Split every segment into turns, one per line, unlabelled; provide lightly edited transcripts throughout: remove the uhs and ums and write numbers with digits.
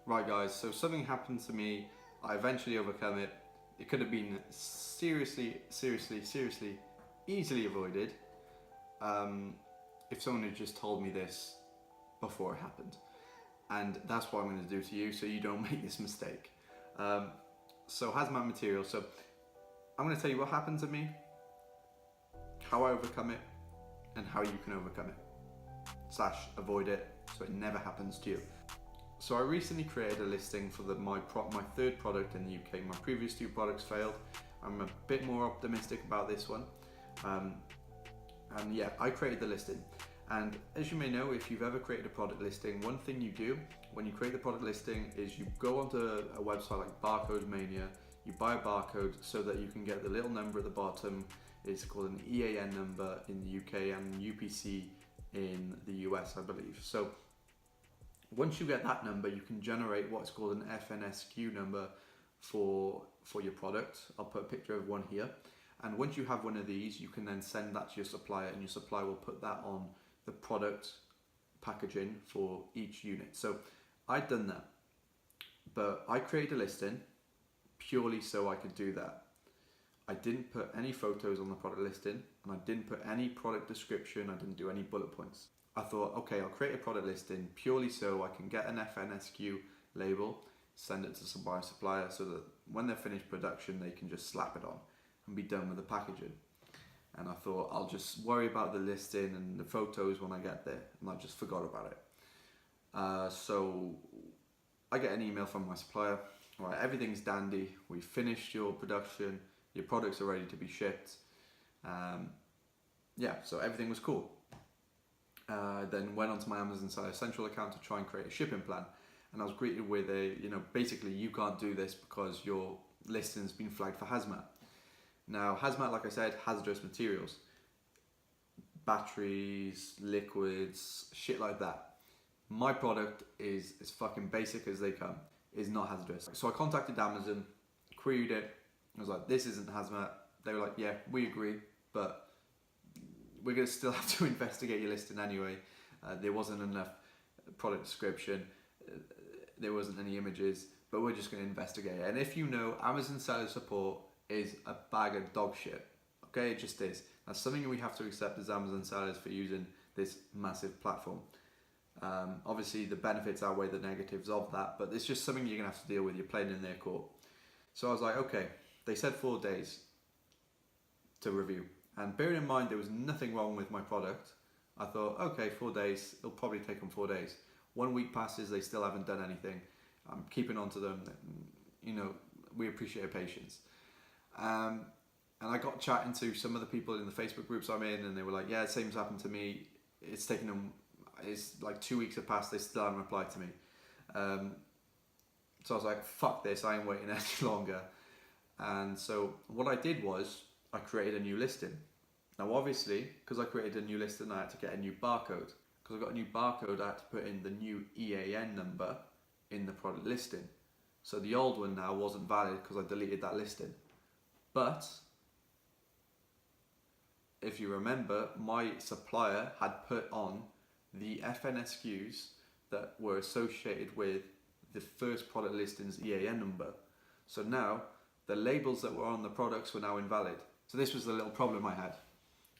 Right guys, so something happened to me, I eventually overcome it. It could have been seriously, easily avoided if someone had just told me this before it happened. And that's what I'm going to do to you so you don't make this mistake. So Hazmat material, so I'm going to tell you what happened to me, how I overcome it, and how you can overcome it / avoid it so it never happens to you. So I recently created a listing for my third product in the UK. My previous two products failed. I'm a bit more optimistic about this one. And yeah, I created the listing. And as you may know, if you've ever created a product listing, one thing you do when you create the product listing is you go onto a website like Barcode Mania, you buy a barcode so that you can get the little number at the bottom. It's called an EAN number in the UK and UPC in the US, I believe. So once you get that number, you can generate what's called an FNSQ number for your product. I'll put a picture of one here. And once you have one of these, you can then send that to your supplier, and your supplier will put that on the product packaging for each unit. So I'd done that, but I created a listing purely so I could do that. I didn't put any photos on the product listing, and I didn't put any product description. I didn't do any bullet points. I thought, okay, I'll create a product listing purely so I can get an FNSQ label, send it to my supplier so that when they're finished production, they can just slap it on and be done with the packaging. And I thought, I'll just worry about the listing and the photos when I get there, and I just forgot about it. So I get an email from my supplier. All right, everything's dandy. We finished your production. Your products are ready to be shipped. Yeah, so everything was cool. Then went onto my Amazon Seller Central account to try and create a shipping plan, and I was greeted with basically you can't do this because your listing's been flagged for Hazmat. Now Hazmat, like I said, hazardous materials, batteries, liquids, shit like that. My product is as fucking basic as they come, is not hazardous. So I contacted Amazon, queried it, I was like, this isn't Hazmat. They were like, yeah, we agree, but we're going to still have to investigate your listing anyway. There wasn't enough product description, there wasn't any images, but we're just going to investigate it. And if you know, Amazon seller support is a bag of dog shit. Okay, it just is. That's something we have to accept as Amazon sellers for using this massive platform. Obviously, the benefits outweigh the negatives of that, but it's just something you're going to have to deal with. You're playing in their court. So I was like, okay, they said 4 days to review. And bearing in mind there was nothing wrong with my product, I thought, okay, 4 days, it'll probably take them 4 days. 1 week passes, they still haven't done anything. I'm keeping on to them, we appreciate your patience. And I got chatting to some of the people in the Facebook groups I'm in, and they were like, yeah, the same's happened to me. It's taken them, it's like 2 weeks have passed, they still haven't replied to me. So I was like, fuck this, I ain't waiting any longer. And so what I did was, I created a new listing. Now obviously, because I created a new listing, I had to get a new barcode. Because I got a new barcode, I had to put in the new EAN number in the product listing. So the old one now wasn't valid because I deleted that listing. But, if you remember, my supplier had put on the FNSQs that were associated with the first product listing's EAN number. So now, the labels that were on the products were now invalid. So this was the little problem I had.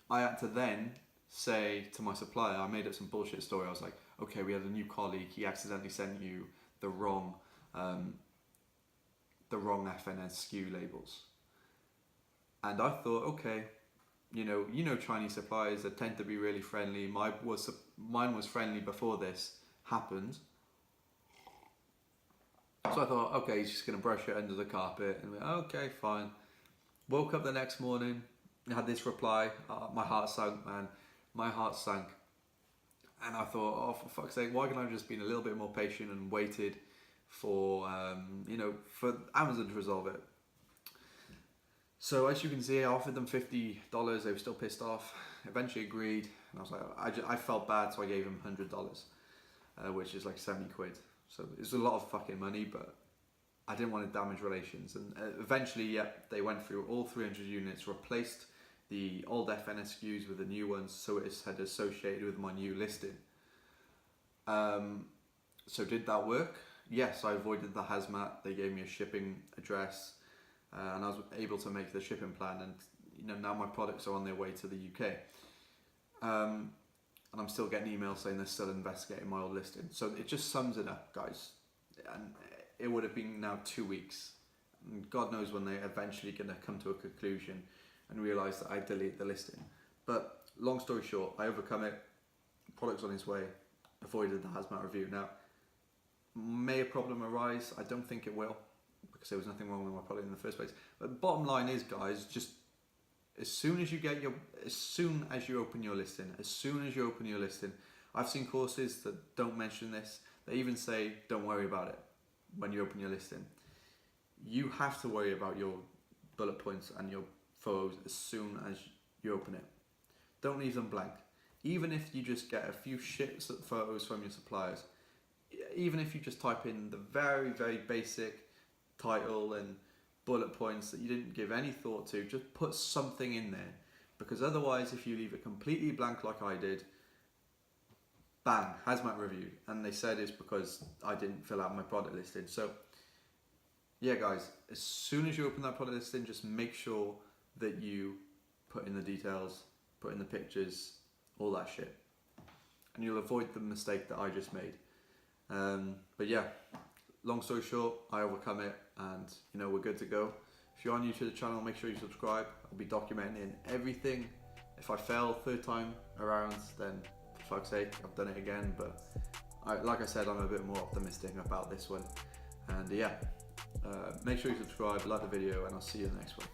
I had to then say to my supplier, I made up some bullshit story. I was like, okay, we had a new colleague, he accidentally sent you the wrong FNSQ labels. And I thought, okay, you know Chinese suppliers that tend to be really friendly. Mine was friendly before this happened. So I thought, okay, he's just going to brush it under the carpet. And okay, fine. Woke up the next morning, had this reply. My heart sank, man. My heart sank. And I thought, oh, for fuck's sake, why can't I have just been a little bit more patient and waited for, for Amazon to resolve it? So as you can see, I offered them $50. They were still pissed off. Eventually agreed. And I was like, I felt bad, so I gave them $100, which is like 70 quid. So it's a lot of fucking money, but I didn't want to damage relations. And eventually, yeah, they went through all 300 units, replaced the old FNSQs with the new ones, so it had associated with my new listing. So did that work? yes, I avoided the Hazmat. They gave me a shipping address, and I was able to make the shipping plan. And now my products are on their way to the UK. And I'm still getting emails saying they're still investigating my old listing. So it just sums it up, guys. And it would have been now 2 weeks. And God knows when they're eventually going to come to a conclusion and realise that I deleted the listing. But long story short, I overcome it. Product's on its way. Avoided the Hazmat review. Now, may a problem arise? I don't think it will, because there was nothing wrong with my product in the first place. But bottom line is, guys, just as soon as you open your listing, I've seen courses that don't mention this. They even say, don't worry about it when you open your listing. You have to worry about your bullet points and your photos as soon as you open it. Don't leave them blank. Even if you just get a few shit photos from your suppliers, even if you just type in the very, very basic title and bullet points that you didn't give any thought to, just put something in there, because otherwise if you leave it completely blank like I did, bang, Hazmat reviewed, and they said it's because I didn't fill out my product listing. So yeah guys, as soon as you open that product listing, just make sure that you put in the details, put in the pictures, all that shit, and you'll avoid the mistake that I just made. But yeah, long story short, I overcome it, and we're good to go. If you're new to the channel, make sure you subscribe. I'll be documenting everything. If I fail third time around, then for fuck's sake, I've done it again. But like I said, I'm a bit more optimistic about this one. And yeah, make sure you subscribe, like the video, and I'll see you in the next one.